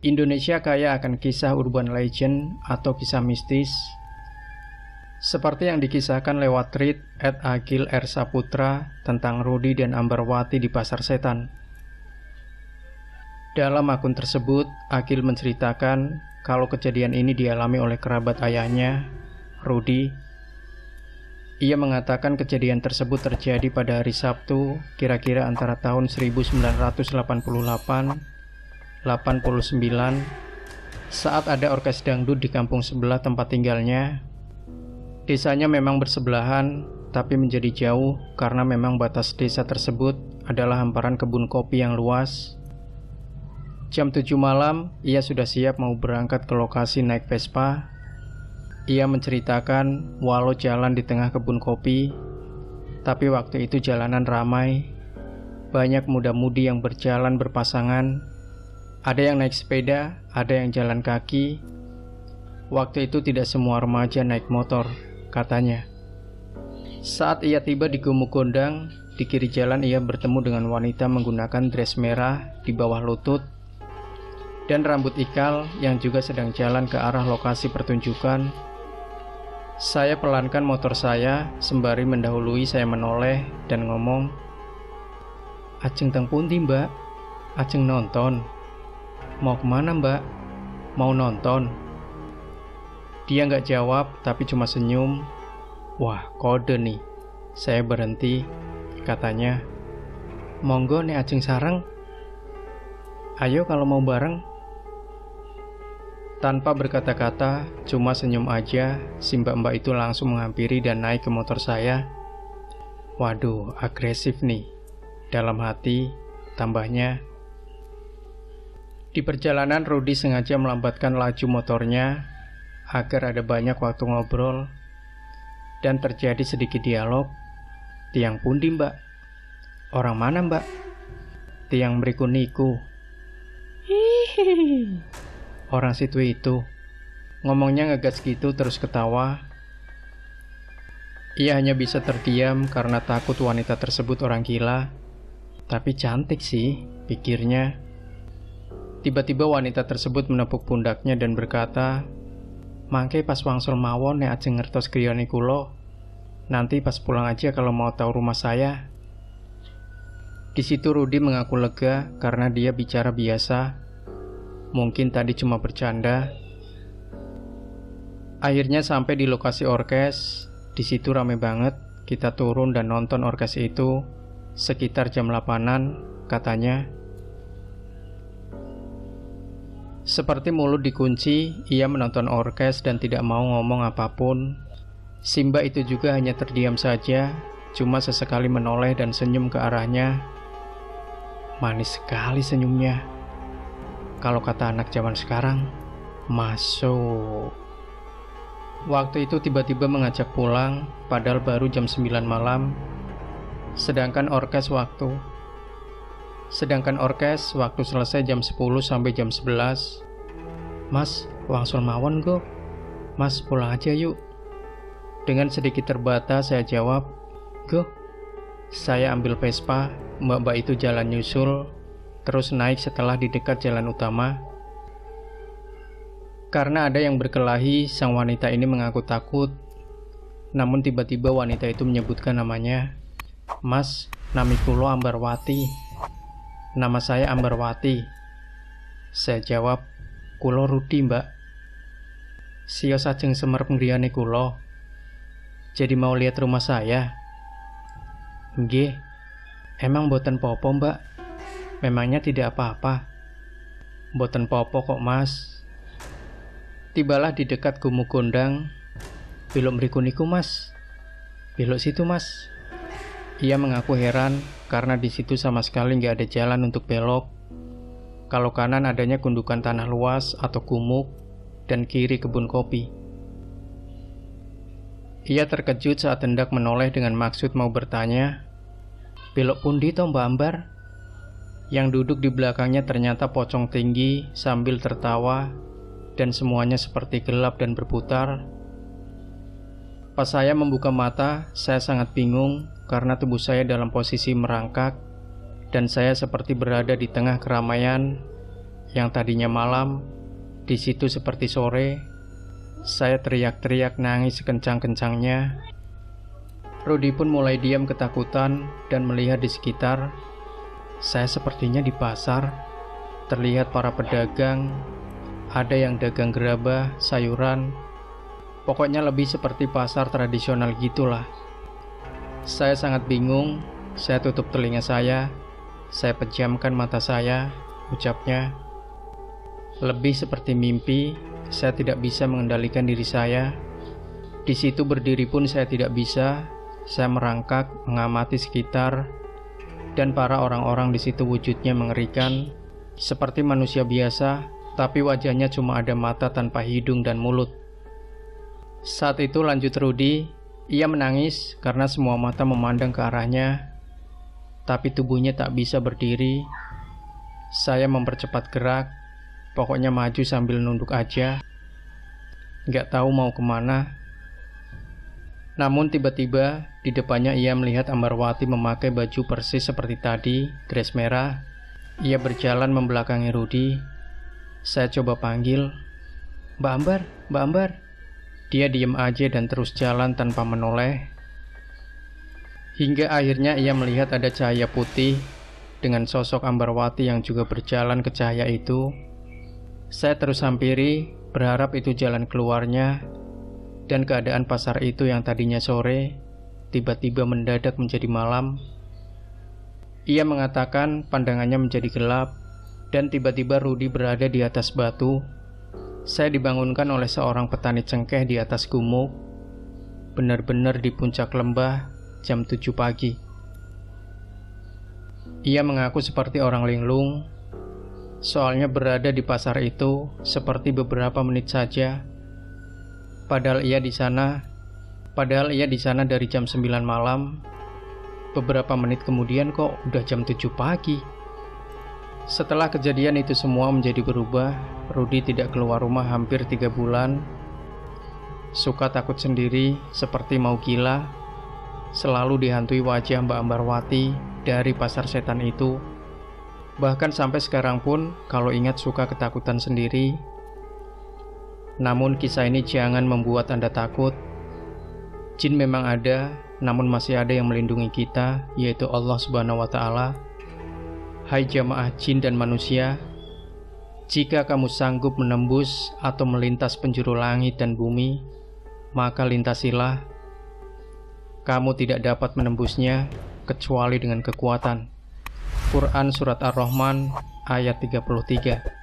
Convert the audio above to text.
Indonesia kaya akan kisah urban legend atau kisah mistis, seperti yang dikisahkan lewat tweet @agil_r_saputra tentang Rudy dan Ambarwati di Pasar Setan. Dalam akun tersebut, Agil menceritakan kalau kejadian ini dialami oleh kerabat ayahnya, Rudy. Ia mengatakan kejadian tersebut terjadi pada hari Sabtu, kira-kira antara tahun 1988-89, saat ada orkes dangdut di kampung sebelah tempat tinggalnya. Desanya memang bersebelahan, tapi menjadi jauh karena memang batas desa tersebut adalah hamparan kebun kopi yang luas. Jam 7 malam, ia sudah siap mau berangkat ke lokasi naik Vespa. Ia menceritakan walau jalan di tengah kebun kopi, tapi waktu itu jalanan ramai. Banyak muda-mudi yang berjalan berpasangan. Ada yang naik sepeda, ada yang jalan kaki. Waktu itu tidak semua remaja naik motor, katanya. Saat ia tiba di Gumuk Gondang, di kiri jalan ia bertemu dengan wanita menggunakan dress merah di bawah lutut dan rambut ikal yang juga sedang jalan ke arah lokasi pertunjukan. Saya pelankan motor saya, sembari mendahului saya menoleh dan ngomong, "Ajeng teng pundi mbak? Ajeng nonton." "Mau kemana mbak?" "Mau nonton." Dia nggak jawab, tapi cuma senyum. Wah, kode nih. Saya berhenti, katanya, "Monggo nih ajeng sareng. Ayo kalau mau bareng." Tanpa berkata-kata, cuma senyum aja, si mbak-mbak itu langsung menghampiri dan naik ke motor saya. Waduh, agresif nih. Dalam hati, tambahnya. Di perjalanan, Rudy sengaja melambatkan laju motornya agar ada banyak waktu ngobrol dan terjadi sedikit dialog. "Tiang pundi mbak?" "Orang mana mbak?" "Tiang mriku niku." "Hihihi, orang situ itu." Ngomongnya ngegas gitu terus ketawa. Ia hanya bisa terdiam karena takut wanita tersebut orang gila. Tapi cantik sih, pikirnya. Tiba-tiba wanita tersebut menepuk pundaknya dan berkata, "Mangke pas wangsul mawon nek ajeng ngertos griyane kula. Nanti pas pulang aja kalau mau tahu rumah saya." Di situ Rudy mengaku lega karena dia bicara biasa. Mungkin tadi cuma bercanda. Akhirnya sampai di lokasi orkes. Di situ rame banget. Kita turun dan nonton orkes itu sekitar jam 8-an, katanya. Seperti mulut dikunci, ia menonton orkes dan tidak mau ngomong apapun. Simba itu juga hanya terdiam saja, cuma sesekali menoleh dan senyum ke arahnya. Manis sekali senyumnya. Kalau kata anak zaman sekarang, masuk. Waktu itu tiba-tiba mengajak pulang, padahal baru jam 9 malam. Sedangkan orkes waktu selesai jam 10 sampai jam 11. "Mas, wangsul mawon go. Mas, pulang aja yuk." Dengan sedikit terbata saya jawab, "Go." Saya ambil Vespa, mbak-mbak itu jalan nyusul, terus naik setelah di dekat jalan utama. Karena ada yang berkelahi, sang wanita ini mengaku takut. Namun tiba-tiba wanita itu menyebutkan namanya. "Mas, nami kulo Ambarwati." "Nama saya Ambarwati." Saya jawab, "Kulo Rudy mbak." "Sios ajeng semerep ngriyane kulo. Jadi mau lihat rumah saya?" "Nggih." "Emang boten popo mbak?" "Memangnya tidak apa-apa." "Boten popo kok mas." Tibalah di dekat Gumuk Gondang. "Belok mriku niku mas." "Belok situ mas." Ia mengaku heran karena di situ sama sekali nggak ada jalan untuk belok. Kalau kanan adanya gundukan tanah luas atau gumuk dan kiri kebun kopi. Ia terkejut saat hendak menoleh dengan maksud mau bertanya, "Belok pundi toh Mbak Ambar?" Yang duduk di belakangnya ternyata pocong tinggi sambil tertawa, dan semuanya seperti gelap dan berputar. Pas saya membuka mata, saya sangat bingung karena tubuh saya dalam posisi merangkak dan saya seperti berada di tengah keramaian Yang tadinya malam, di situ seperti sore. Saya teriak-teriak nangis sekencang-kencangnya. Rudy pun mulai diam ketakutan dan melihat di sekitar. Saya sepertinya di pasar. Terlihat para pedagang, ada yang dagang gerabah, sayuran. Pokoknya lebih seperti pasar tradisional gitulah. Saya sangat bingung. Saya tutup telinga saya pejamkan mata saya, ucapnya. Lebih seperti mimpi, saya tidak bisa mengendalikan diri saya. Di situ berdiri pun saya tidak bisa. Saya merangkak, mengamati sekitar, dan para orang-orang di situ wujudnya mengerikan, seperti manusia biasa, tapi wajahnya cuma ada mata tanpa hidung dan mulut. Saat itu lanjut Rudy, ia menangis karena semua mata memandang ke arahnya, tapi tubuhnya tak bisa berdiri. Saya mempercepat gerak, pokoknya maju sambil nunduk aja, gak tahu mau kemana. Namun tiba-tiba di depannya ia melihat Ambarwati memakai baju persis seperti tadi, dress merah. Ia berjalan membelakangi Rudy. Saya coba panggil, "Mbak Ambar, Mbak Ambar." Dia diam aja dan terus jalan tanpa menoleh. Hingga akhirnya ia melihat ada cahaya putih dengan sosok Ambarwati yang juga berjalan ke cahaya itu. Saya terus hampiri, berharap itu jalan keluarnya. Dan keadaan pasar itu yang tadinya sore, tiba-tiba mendadak menjadi malam. Ia mengatakan pandangannya menjadi gelap, dan tiba-tiba Rudy berada di atas batu. Saya dibangunkan oleh seorang petani cengkeh di atas gumuk, benar-benar di puncak lembah, jam 7 pagi. Ia mengaku seperti orang linglung, soalnya berada di pasar itu seperti beberapa menit saja. Padahal ia di sana dari jam 9 malam. Beberapa menit kemudian kok udah jam 7 pagi. Setelah kejadian itu semua menjadi berubah, Rudy tidak keluar rumah hampir 3 bulan. Suka takut sendiri, seperti mau gila. Selalu dihantui wajah Mbak Ambarwati dari pasar setan itu. Bahkan sampai sekarang pun kalau ingat suka ketakutan sendiri. Namun kisah ini jangan membuat Anda takut. Jin memang ada, namun masih ada yang melindungi kita, yaitu Allah Subhanahu wa Ta'ala. Hai jamaah jin dan manusia, jika kamu sanggup menembus atau melintas penjuru langit dan bumi, maka lintasilah. Kamu tidak dapat menembusnya kecuali dengan kekuatan. Quran Surat Ar-Rahman ayat 33.